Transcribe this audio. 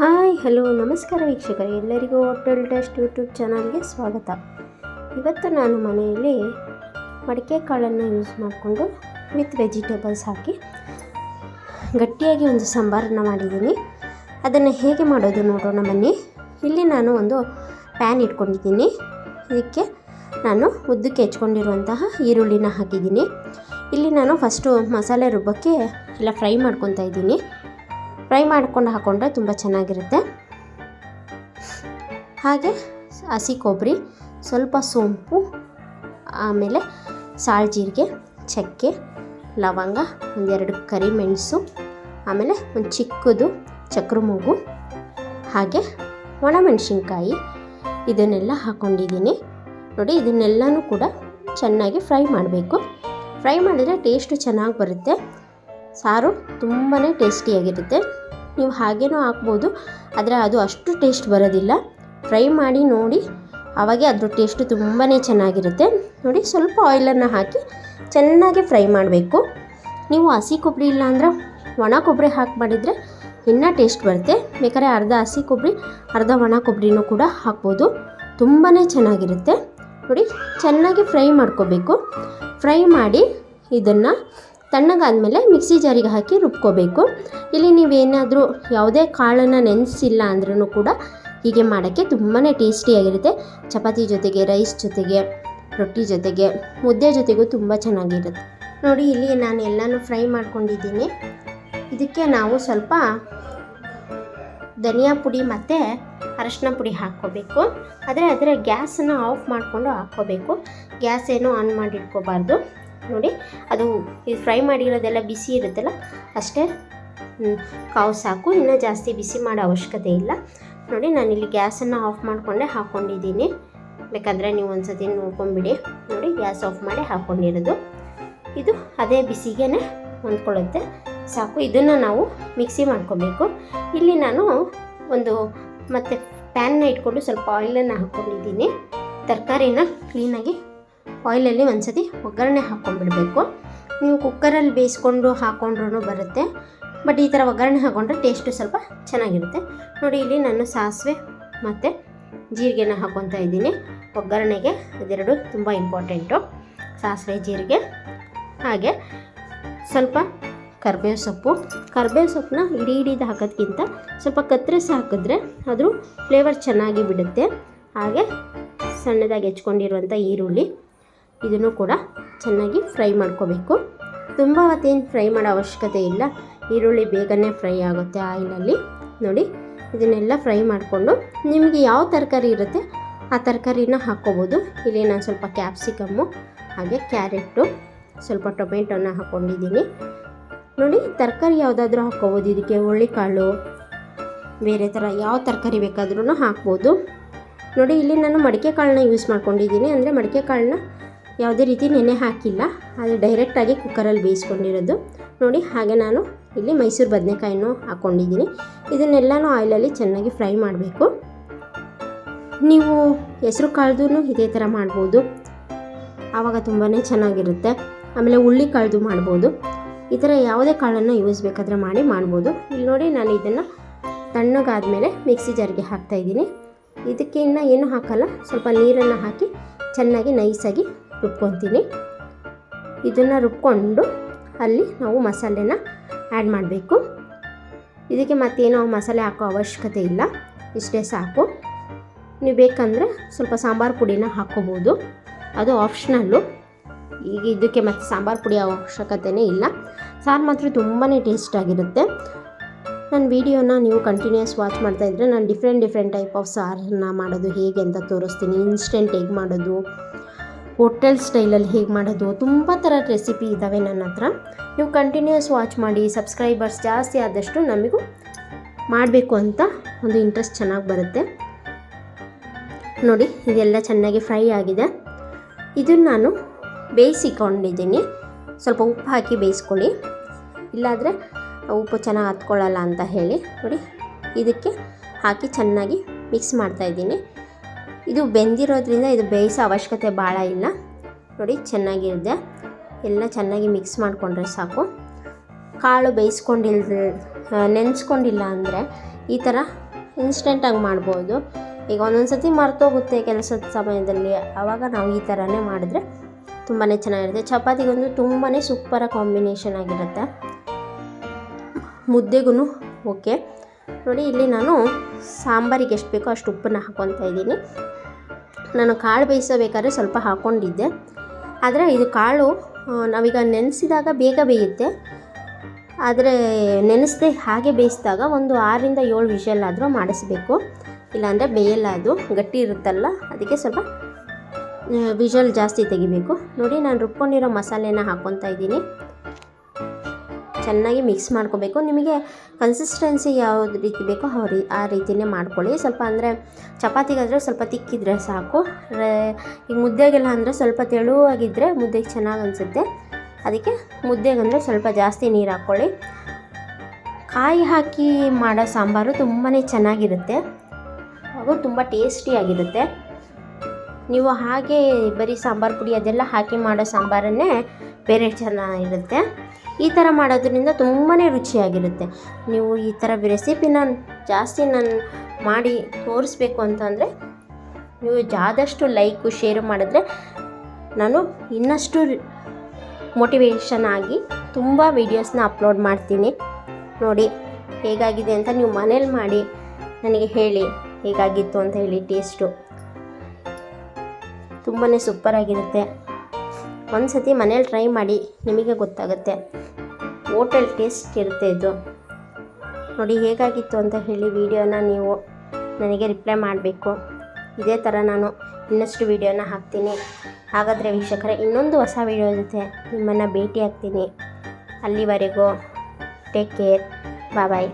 Hi hello ನಮಸ್ಕಾರ ವೀಕ್ಷಕರೇ, ಎಲ್ಲರಿಗೂ ಹೋಟೆಲ್ ಟೇಸ್ಟ್ ಯೂಟ್ಯೂಬ್ ಚಾನಲ್ಗೆ ಸ್ವಾಗತ. ಇವತ್ತು ನಾನು ಮನೆಯಲ್ಲಿ ಮಡಿಕೆ ಕಾಳನ್ನು ಯೂಸ್ ಮಾಡಿಕೊಂಡು ವಿತ್ ವೆಜಿಟೇಬಲ್ಸ್ ಹಾಕಿ ಗಟ್ಟಿಯಾಗಿ ಒಂದು ಸಾಂಬಾರನ್ನು ಮಾಡಿದ್ದೀನಿ. ಅದನ್ನು ಹೇಗೆ ಮಾಡೋದು ನೋಡೋಣ ಬನ್ನಿ. ಇಲ್ಲಿ ನಾನು ಒಂದು ಪ್ಯಾನ್ ಇಟ್ಕೊಂಡಿದ್ದೀನಿ. ಇದಕ್ಕೆ ನಾನು ಉದ್ದಕ್ಕೆ ಹೆಚ್ಕೊಂಡಿರುವಂತಹ ಈರುಳ್ಳಿನ ಹಾಕಿದ್ದೀನಿ. ಇಲ್ಲಿ ನಾನು ಫಸ್ಟು ಮಸಾಲೆ ರುಬ್ಬಕ್ಕೆ ಎಲ್ಲ ಫ್ರೈ ಮಾಡ್ಕೊತಾ ಇದ್ದೀನಿ. ಫ್ರೈ ಮಾಡ್ಕೊಂಡು ಹಾಕ್ಕೊಂಡ್ರೆ ತುಂಬ ಚೆನ್ನಾಗಿರುತ್ತೆ. ಹಾಗೆ ಹಸಿ ಕೊಬ್ಬರಿ, ಸ್ವಲ್ಪ ಸೋಂಪು, ಆಮೇಲೆ ಸಾಳು ಜೀರಿಗೆ, ಚಕ್ಕೆ, ಲವಂಗ, ಒಂದೆರಡು ಕರಿಮೆಣಸು, ಆಮೇಲೆ ಒಂದು ಚಿಕ್ಕದು ಚಕ್ರ ಮೂಗು, ಹಾಗೆ ಒಣಮೆಣಸಿನ್ಕಾಯಿ ಇದನ್ನೆಲ್ಲ ಹಾಕ್ಕೊಂಡಿದ್ದೀನಿ. ನೋಡಿ, ಇದನ್ನೆಲ್ಲನೂ ಕೂಡ ಚೆನ್ನಾಗಿ ಫ್ರೈ ಮಾಡಬೇಕು. ಫ್ರೈ ಮಾಡಿದರೆ ಟೇಸ್ಟು ಚೆನ್ನಾಗಿ ಬರುತ್ತೆ. ಸಾರು ತುಂಬಾ ಟೇಸ್ಟಿಯಾಗಿರುತ್ತೆ. ನೀವು ಹಾಗೇನೂ ಹಾಕ್ಬೋದು, ಆದರೆ ಅದು ಅಷ್ಟು ಟೇಸ್ಟ್ ಬರೋದಿಲ್ಲ. ಫ್ರೈ ಮಾಡಿ ನೋಡಿ, ಆವಾಗೆ ಅದ್ರ ಟೇಸ್ಟು ತುಂಬಾ ಚೆನ್ನಾಗಿರುತ್ತೆ. ನೋಡಿ, ಸ್ವಲ್ಪ ಆಯಿಲನ್ನು ಹಾಕಿ ಚೆನ್ನಾಗಿ ಫ್ರೈ ಮಾಡಬೇಕು. ನೀವು ಹಸಿ ಕೊಬ್ಬರಿ ಇಲ್ಲ ಅಂದ್ರೆ ಒಣ ಕೊಬ್ಬರಿ ಹಾಕಿ ಮಾಡಿದರೆ ಇನ್ನೂ ಟೇಸ್ಟ್ ಬರುತ್ತೆ. ಬೇಕಾದ್ರೆ ಅರ್ಧ ಹಸಿ ಕೊಬ್ಬರಿ, ಅರ್ಧ ಒಣ ಕೊಬ್ಬರಿನೂ ಕೂಡ ಹಾಕ್ಬೋದು. ತುಂಬಾ ಚೆನ್ನಾಗಿರುತ್ತೆ. ನೋಡಿ, ಚೆನ್ನಾಗಿ ಫ್ರೈ ಮಾಡ್ಕೋಬೇಕು. ಫ್ರೈ ಮಾಡಿ ಇದನ್ನು ತಣ್ಣಗಾದಮೇಲೆ ಮಿಕ್ಸಿ ಜಾರಿಗೆ ಹಾಕಿ ರುಬ್ಕೋಬೇಕು. ಇಲ್ಲಿ ನೀವೇನಾದರೂ ಯಾವುದೇ ಕಾಳನ್ನು ನೆನೆಸಿಲ್ಲ ಅಂದ್ರೂ ಕೂಡ ಹೀಗೆ ಮಾಡೋಕ್ಕೆ ತುಂಬಾ ಟೇಸ್ಟಿಯಾಗಿರುತ್ತೆ. ಚಪಾತಿ ಜೊತೆಗೆ, ರೈಸ್ ಜೊತೆಗೆ, ರೊಟ್ಟಿ ಜೊತೆಗೆ, ಮುದ್ದೆ ಜೊತೆಗೂ ತುಂಬ ಚೆನ್ನಾಗಿರುತ್ತೆ. ನೋಡಿ, ಇಲ್ಲಿ ನಾನು ಎಲ್ಲನೂ ಫ್ರೈ ಮಾಡ್ಕೊಂಡಿದ್ದೀನಿ. ಇದಕ್ಕೆ ನಾವು ಸ್ವಲ್ಪ ಧನಿಯಾ ಪುಡಿ ಮತ್ತು ಅರಶಿನ ಪುಡಿ ಹಾಕ್ಕೋಬೇಕು. ಆದರೆ ಅದರ ಗ್ಯಾಸನ್ನು ಆಫ್ ಮಾಡಿಕೊಂಡು ಹಾಕ್ಕೋಬೇಕು. ಗ್ಯಾಸ್ ಏನೂ ಆನ್ ಮಾಡಿ ಇಟ್ಕೋಬಾರ್ದು. ನೋಡಿ, ಅದು ಇದು ಫ್ರೈ ಮಾಡಿರೋದೆಲ್ಲ ಬಿಸಿ ಇರುತ್ತಲ್ಲ, ಅಷ್ಟೇ ಕಾವು ಸಾಕು. ಇನ್ನೂ ಜಾಸ್ತಿ ಬಿಸಿ ಮಾಡೋ ಅವಶ್ಯಕತೆ ಇಲ್ಲ. ನೋಡಿ, ನಾನಿಲ್ಲಿ ಗ್ಯಾಸನ್ನು ಆಫ್ ಮಾಡಿಕೊಂಡೆ ಹಾಕ್ಕೊಂಡಿದ್ದೀನಿ. ಬೇಕಾದರೆ ನೀವು ಒಂದು ಸತಿ ನೋಡ್ಕೊಂಬಿಡಿ. ನೋಡಿ, ಗ್ಯಾಸ್ ಆಫ್ ಮಾಡಿ ಹಾಕ್ಕೊಂಡಿರೋದು. ಇದು ಅದೇ ಬಿಸಿಗೆ ಹೊಂದ್ಕೊಳ್ಳುತ್ತೆ, ಸಾಕು. ಇದನ್ನು ನಾವು ಮಿಕ್ಸಿ ಮಾಡ್ಕೋಬೇಕು. ಇಲ್ಲಿ ನಾನು ಒಂದು ಮತ್ತು ಪ್ಯಾನ್ನ ಇಟ್ಕೊಂಡು ಸ್ವಲ್ಪ ಆಯಿಲನ್ನು ಹಾಕ್ಕೊಂಡಿದ್ದೀನಿ. ತರಕಾರಿನ ಕ್ಲೀನಾಗಿ ಆಯಿಲಲ್ಲಿ ಒಂದು ಸತಿ ಒಗ್ಗರಣೆ ಹಾಕ್ಕೊಂಡ್ಬಿಡಬೇಕು. ನೀವು ಕುಕ್ಕರಲ್ಲಿ ಬೇಯಿಸ್ಕೊಂಡು ಹಾಕ್ಕೊಂಡ್ರೂ ಬರುತ್ತೆ, ಬಟ್ ಈ ಥರ ಒಗ್ಗರಣೆ ಹಾಕ್ಕೊಂಡ್ರೆ ಟೇಸ್ಟು ಸ್ವಲ್ಪ ಚೆನ್ನಾಗಿರುತ್ತೆ. ನೋಡಿ, ಇಲ್ಲಿ ನಾನು ಸಾಸಿವೆ ಮತ್ತು ಜೀರಿಗೆನ ಹಾಕ್ಕೊತಾ ಇದ್ದೀನಿ ಒಗ್ಗರಣೆಗೆ. ಅದೆರಡು ತುಂಬ ಇಂಪಾರ್ಟೆಂಟು, ಸಾಸಿವೆ ಜೀರಿಗೆ. ಹಾಗೆ ಸ್ವಲ್ಪ ಕರಿಬೇವು ಸೊಪ್ಪನ್ನ ಇಡೀದು ಹಾಕೋದ್ಕಿಂತ ಸ್ವಲ್ಪ ಕತ್ತರಿಸಿ ಹಾಕಿದ್ರೆ ಅದ್ರ ಫ್ಲೇವರ್ ಚೆನ್ನಾಗಿ ಬಿಡುತ್ತೆ. ಹಾಗೆ ಸಣ್ಣದಾಗಿ ಹೆಚ್ಕೊಂಡಿರುವಂಥ ಈರುಳ್ಳಿ, ಇದನ್ನು ಕೂಡ ಚೆನ್ನಾಗಿ ಫ್ರೈ ಮಾಡ್ಕೋಬೇಕು. ತುಂಬ ಹೊತ್ತೇನು ಫ್ರೈ ಮಾಡೋ ಅವಶ್ಯಕತೆ ಇಲ್ಲ. ಈರುಳ್ಳಿ ಬೇಗನೆ ಫ್ರೈ ಆಗುತ್ತೆ ಆಯಿಲಲ್ಲಿ. ನೋಡಿ, ಇದನ್ನೆಲ್ಲ ಫ್ರೈ ಮಾಡಿಕೊಂಡು ನಿಮಗೆ ಯಾವ ತರಕಾರಿ ಇರುತ್ತೆ ಆ ತರಕಾರಿನ ಹಾಕ್ಕೋಬೋದು. ಇಲ್ಲಿ ನಾನು ಸ್ವಲ್ಪ ಕ್ಯಾಪ್ಸಿಕಮ್ಮು, ಹಾಗೆ ಕ್ಯಾರೆಟು, ಸ್ವಲ್ಪ ಟೊಮೆಟೊನ ಹಾಕ್ಕೊಂಡಿದ್ದೀನಿ. ನೋಡಿ, ತರಕಾರಿ ಯಾವುದಾದ್ರೂ ಹಾಕ್ಕೋಬೋದು. ಇದಕ್ಕೆ ಹುರುಳಿಕಾಳು, ಬೇರೆ ಥರ ಯಾವ ತರಕಾರಿ ಬೇಕಾದ್ರೂ ಹಾಕ್ಬೋದು. ನೋಡಿ, ಇಲ್ಲಿ ನಾನು ಮಡಿಕೆ ಕಾಳನ್ನ ಯೂಸ್ ಮಾಡ್ಕೊಂಡಿದ್ದೀನಿ. ಅಂದರೆ ಮಡಿಕೆ ಕಾಳನ್ನ ಯಾವುದೇ ರೀತಿ ನೆನೆ ಹಾಕಿಲ್ಲ, ಅದು ಡೈರೆಕ್ಟಾಗಿ ಕುಕ್ಕರಲ್ಲಿ ಬೇಯಿಸ್ಕೊಂಡಿರೋದು. ನೋಡಿ, ಹಾಗೆ ನಾನು ಇಲ್ಲಿ ಮೈಸೂರು ಬದನೆಕಾಯಿನೂ ಹಾಕ್ಕೊಂಡಿದ್ದೀನಿ. ಇದನ್ನೆಲ್ಲನೂ ಆಯಿಲಲ್ಲಿ ಚೆನ್ನಾಗಿ ಫ್ರೈ ಮಾಡಬೇಕು. ನೀವು ಹೆಸರು ಕಾಳ್ದು ಇದೇ ಥರ ಮಾಡ್ಬೋದು, ಆವಾಗ ತುಂಬಾ ಚೆನ್ನಾಗಿರುತ್ತೆ. ಆಮೇಲೆ ಹುರುಳಿಕಾಳ್ದು ಮಾಡ್ಬೋದು. ಈ ಥರ ಯಾವುದೇ ಕಾಳನ್ನು ಯೂಸ್ ಬೇಕಾದರೆ ಮಾಡ್ಬೋದು. ಇಲ್ಲಿ ನೋಡಿ, ನಾನು ಇದನ್ನು ತಣ್ಣಗಾದಮೇಲೆ ಮಿಕ್ಸಿ ಜಾರಿಗೆ ಹಾಕ್ತಾಯಿದ್ದೀನಿ. ಇದಕ್ಕೆ ಇನ್ನೂ ಏನು ಹಾಕಲ್ಲ, ಸ್ವಲ್ಪ ನೀರನ್ನು ಹಾಕಿ ಚೆನ್ನಾಗಿ ನೈಸಾಗಿ ರುಬ್ಕೊತೀನಿ. ಇದನ್ನು ರುಬ್ಕೊಂಡು ಅಲ್ಲಿ ನಾವು ಮಸಾಲೆನ ಆ್ಯಡ್ ಮಾಡಬೇಕು. ಇದಕ್ಕೆ ಮತ್ತೇನೋ ಮಸಾಲೆ ಹಾಕೋ ಅವಶ್ಯಕತೆ ಇಲ್ಲ, ಇಷ್ಟೇ ಸಾಕು. ನೀವು ಬೇಕಂದರೆ ಸ್ವಲ್ಪ ಸಾಂಬಾರು ಪುಡಿನ ಹಾಕ್ಕೋಬೋದು, ಅದು ಆಪ್ಷನಲ್ಲು. ಈಗ ಇದಕ್ಕೆ ಮತ್ತು ಸಾಂಬಾರು ಪುಡಿ ಅವಶ್ಯಕತೆಯೇ ಇಲ್ಲ. ಸಾರು ಮಾತ್ರ ತುಂಬಾ ಟೇಸ್ಟಾಗಿರುತ್ತೆ. ನನ್ನ ವೀಡಿಯೋನ ನೀವು ಕಂಟಿನ್ಯೂಸ್ ವಾಚ್ ಮಾಡ್ತಾಯಿದ್ರೆ ನಾನು ಡಿಫ್ರೆಂಟ್ ಟೈಪ್ ಆಫ್ ಸಾರನ್ನ ಮಾಡೋದು ಹೇಗೆ ಅಂತ ತೋರಿಸ್ತೀನಿ. ಇನ್ಸ್ಟೆಂಟ್ ಹೇಗೆ ಮಾಡೋದು, ಹೋಟೆಲ್ ಸ್ಟೈಲಲ್ಲಿ ಹೇಗೆ ಮಾಡೋದು, ತುಂಬ ಥರ ರೆಸಿಪಿ ಇದ್ದಾವೆ ನನ್ನ ಹತ್ರ. ನೀವು ಕಂಟಿನ್ಯೂಸ್ ವಾಚ್ ಮಾಡಿ. ಸಬ್ಸ್ಕ್ರೈಬರ್ಸ್ ಜಾಸ್ತಿ ಆದಷ್ಟು ನಮಗೂ ಮಾಡಬೇಕು ಅಂತ ಒಂದು ಇಂಟ್ರೆಸ್ಟ್ ಚೆನ್ನಾಗಿ ಬರುತ್ತೆ. ನೋಡಿ, ಇದೆಲ್ಲ ಚೆನ್ನಾಗಿ ಫ್ರೈ ಆಗಿದೆ. ಇದನ್ನು ನಾನು ಬೇಯಿಸಿಕೊಂಡಿದ್ದೀನಿ. ಸ್ವಲ್ಪ ಉಪ್ಪು ಹಾಕಿ ಬೇಯಿಸ್ಕೊಳ್ಳಿ, ಇಲ್ಲಾಂದರೆ ಉಪ್ಪು ಚೆನ್ನಾಗಿ ಹತ್ಕೊಳ್ಳಲ್ಲ ಅಂತ ಹೇಳಿ. ನೋಡಿ, ಇದಕ್ಕೆ ಹಾಕಿ ಚೆನ್ನಾಗಿ ಮಿಕ್ಸ್ ಮಾಡ್ತಾಯಿದ್ದೀನಿ. ಇದು ಬೆಂದಿರೋದ್ರಿಂದ ಇದು ಬೇಯಿಸೋ ಅವಶ್ಯಕತೆ ಭಾಳ ಇಲ್ಲ. ನೋಡಿ, ಚೆನ್ನಾಗಿರುತ್ತೆ. ಎಲ್ಲ ಚೆನ್ನಾಗಿ ಮಿಕ್ಸ್ ಮಾಡಿಕೊಂಡ್ರೆ ಸಾಕು. ಕಾಳು ಬೇಯಿಸ್ಕೊಂಡಿಲ್ಲ, ನೆನೆಸ್ಕೊಂಡಿಲ್ಲ ಅಂದರೆ ಈ ಥರ ಇನ್ಸ್ಟೆಂಟಾಗಿ ಮಾಡ್ಬೋದು. ಈಗ ಒಂದೊಂದು ಸತಿ ಮರ್ತೋಗುತ್ತೆ ಕೆಲಸದ ಸಮಯದಲ್ಲಿ, ಆವಾಗ ನಾವು ಈ ಥರನೇ ಮಾಡಿದ್ರೆ ತುಂಬಾ ಚೆನ್ನಾಗಿರುತ್ತೆ. ಚಪಾತಿಗೊಂದು ತುಂಬಾ ಸೂಪರ ಕಾಂಬಿನೇಷನ್ ಆಗಿರುತ್ತೆ, ಮುದ್ದೆಗೂ ಓಕೆ. ನೋಡಿ ಇಲ್ಲಿ ನಾನು ಸಾಂಬಾರಿಗೆ ಎಷ್ಟು ಬೇಕೋ ಅಷ್ಟು ಉಪ್ಪನ್ನು ಹಾಕ್ಕೊತಾ ಇದ್ದೀನಿ. ನಾನು ಕಾಳು ಬೇಯಿಸಬೇಕಾದ್ರೆ ಸ್ವಲ್ಪ ಹಾಕ್ಕೊಂಡಿದ್ದೆ, ಆದರೆ ಇದು ಕಾಳು ನಾವೀಗ ನೆನೆಸಿದಾಗ ಬೇಗ ಬೇಯುತ್ತೆ. ಆದರೆ ನೆನೆಸದೆ ಹಾಗೆ ಬೇಯಿಸಿದಾಗ ಒಂದು 6ರಿಂದ 7 ವಿಷಲ್ ಆದರೂ ಮಾಡಿಸ್ಬೇಕು, ಇಲ್ಲಾಂದರೆ ಬೇಯಲ್ಲ, ಅದು ಗಟ್ಟಿ ಇರುತ್ತಲ್ಲ, ಅದಕ್ಕೆ ಸ್ವಲ್ಪ ವಿಷಲ್ ಜಾಸ್ತಿ ತೆಗಿಬೇಕು. ನೋಡಿ ನಾನು ರುಬ್ಕೊಂಡಿರೋ ಮಸಾಲೆನ ಹಾಕ್ಕೊತಾ ಇದ್ದೀನಿ. ಚೆನ್ನಾಗಿ ಮಿಕ್ಸ್ ಮಾಡ್ಕೋಬೇಕು. ನಿಮಗೆ ಕನ್ಸಿಸ್ಟೆನ್ಸಿ ಯಾವ್ದು ರೀತಿ ಬೇಕೋ ಆ ರೀತಿಯೇ ಮಾಡ್ಕೊಳ್ಳಿ. ಸ್ವಲ್ಪ ಅಂದರೆ ಚಪಾತಿಗಾದರೆ ಸ್ವಲ್ಪ ತಿಕ್ಕಿದ್ರೆ ಸಾಕು, ಈಗ ಮುದ್ದೆಗೆಲ್ಲ ಅಂದರೆ ಸ್ವಲ್ಪ ತೆಳುವಾಗಿದ್ದರೆ ಮುದ್ದೆಗೆ ಚೆನ್ನಾಗಿ ಅನಿಸುತ್ತೆ. ಅದಕ್ಕೆ ಮುದ್ದೆಗಂದರೆ ಸ್ವಲ್ಪ ಜಾಸ್ತಿ ನೀರು ಹಾಕ್ಕೊಳ್ಳಿ. ಕಾಯಿ ಹಾಕಿ ಮಾಡೋ ಸಾಂಬಾರು ತುಂಬಾ ಚೆನ್ನಾಗಿರುತ್ತೆ ಹಾಗೂ ತುಂಬ ಟೇಸ್ಟಿಯಾಗಿರುತ್ತೆ. ನೀವು ಹಾಗೆ ಬರೀ ಸಾಂಬಾರು ಪುಡಿ ಅದೆಲ್ಲ ಹಾಕಿ ಮಾಡೋ ಸಾಂಬಾರನ್ನೇ ಬೇರೆ ಚೆನ್ನಾಗಿರುತ್ತೆ. ಈ ಥರ ಮಾಡೋದ್ರಿಂದ ತುಂಬಾ ರುಚಿಯಾಗಿರುತ್ತೆ. ನೀವು ಈ ಥರ ರೆಸಿಪಿನ ಜಾಸ್ತಿ ನಾನು ಮಾಡಿ ತೋರಿಸ್ಬೇಕು ಅಂತಂದರೆ ನೀವು ಆದಷ್ಟು ಲೈಕು ಶೇರು ಮಾಡಿದ್ರೆ ನಾನು ಇನ್ನಷ್ಟು ಮೋಟಿವೇಶನ್ ಆಗಿ ತುಂಬ ವೀಡಿಯೋಸ್ನ ಅಪ್ಲೋಡ್ ಮಾಡ್ತೀನಿ. ನೋಡಿ ಹೇಗಾಗಿದೆ ಅಂತ ನೀವು ಮನೇಲಿ ಮಾಡಿ ನನಗೆ ಹೇಳಿ ಹೇಗಾಗಿತ್ತು ಅಂತ ಹೇಳಿ. ಟೇಸ್ಟು ತುಂಬಾ ಸೂಪರಾಗಿರುತ್ತೆ. ಒಂದು ಸತಿ ಮನೇಲಿ ಟ್ರೈ ಮಾಡಿ, ನಿಮಗೆ ಗೊತ್ತಾಗುತ್ತೆ. ಹೋಟೆಲ್ ಟೇಸ್ಟ್ ಇರುತ್ತೆ ಇದು. ನೋಡಿ ಹೇಗಾಗಿತ್ತು ಅಂತ ಹೇಳಿ ವಿಡಿಯೋನ ನೀವು ನನಗೆ ರಿಪ್ಲೈ ಮಾಡಬೇಕು. ಇದೇ ಥರ ನಾನು ಇನ್ನಷ್ಟು ವಿಡಿಯೋನ ಹಾಕ್ತೀನಿ. ಹಾಗಾದರೆ ವೀಕ್ಷಕರೇ, ಇನ್ನೊಂದು ಹೊಸ ವಿಡಿಯೋ ಜೊತೆ ನಿಮ್ಮನ್ನು ಭೇಟಿ ಆಗ್ತೀನಿ. ಅಲ್ಲಿವರೆಗೂ ಟೇಕ್ ಕೇರ್, ಬಾಯ್.